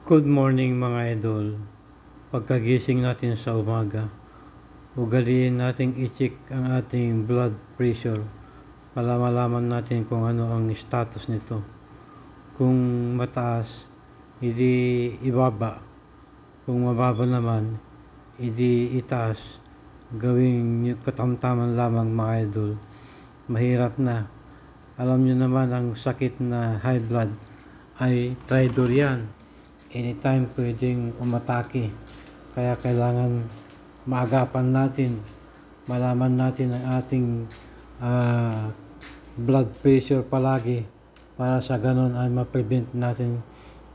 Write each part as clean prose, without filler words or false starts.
Good morning mga idol. Pagkagising natin sa umaga, ugaliin nating i-check ang ating blood pressure para malaman natin kung ano ang status nito. Kung mataas, hindi ibaba. Kung mababa naman, hindi itaas. Gawing katamtaman lamang mga idol. Mahirap na. Alam nyo naman ang sakit na high blood ay traitor yan. Anytime pwedeng umatake. Kaya kailangan maagapan natin, malaman natin ang ating blood pressure palagi para sa ganon ay ma-prevent natin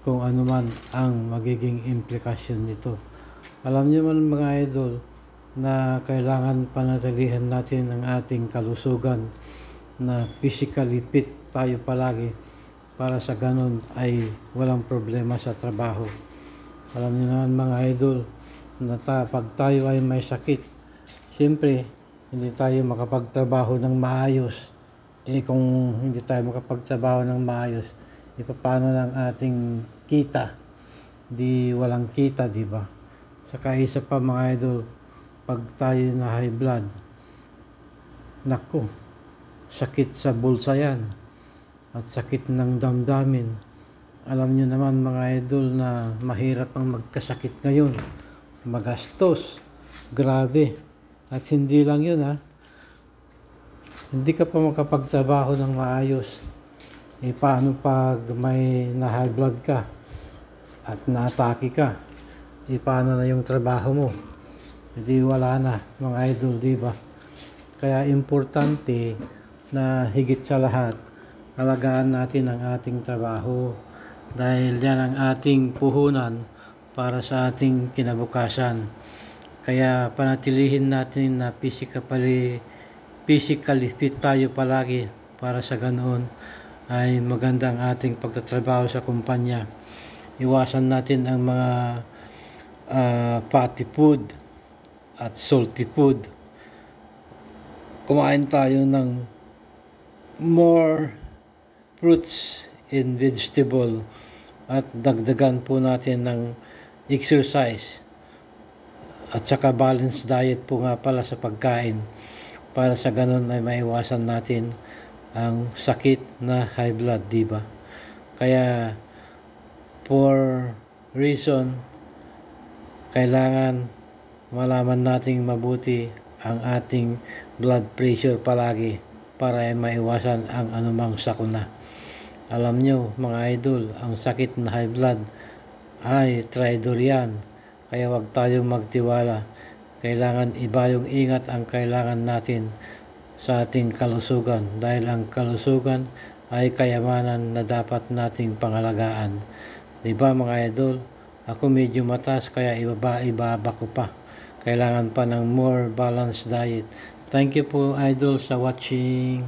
kung ano man ang magiging implikasyon nito. Alam niyo man mga idol na kailangan panatilihan natin ang ating kalusugan, na physically fit tayo palagi para sa ganon ay walang problema sa trabaho. Alam niyo naman mga idol na pag tayo ay may sakit, siyempre hindi tayo makapagtrabaho ng maayos. Kung hindi tayo makapagtrabaho ng maayos, paano ng ating kita? Di walang kita, di ba? Saka isa pa mga idol, pag tayo na high blood, naku, sakit sa bulsa yan at sakit ng damdamin. Alam nyo naman mga idol na mahirap ang magkasakit ngayon, magastos, grabe. At hindi lang yun hindi ka pa makapagtrabaho ng maayos. Paano pag may na high blood ka at naatake ka? Paano na yung trabaho mo? Hindi wala na mga idol, di ba? Kaya importante na higit sa lahat, alagaan natin ang ating trabaho dahil yan ang ating puhunan para sa ating kinabukasan. Kaya panatilihin natin na physically fit tayo palagi para sa ganoon ay maganda ang ating pagtatrabaho sa kumpanya. Iwasan natin ang mga fatty food at salty food. Kumain tayo ng more fruits and vegetable at dagdagan po natin ng exercise at saka balanced diet po nga pala sa pagkain para sa ganun ay maiwasan natin ang sakit na high blood, diba? Kaya for reason, kailangan malaman nating mabuti ang ating blood pressure palagi para ay maiwasan ang anumang sakuna. Alam nyo mga idol, ang sakit na high blood ay traitor yan. Kaya wag tayong magtiwala. Kailangan iba yung ingat ang kailangan natin sa ating kalusugan. Dahil ang kalusugan ay kayamanan na dapat nating pangalagaan. Diba mga idol? Ako medyo mataas kaya ibaba ko pa. Kailangan pa ng more balanced diet. Thank you po idol sa watching.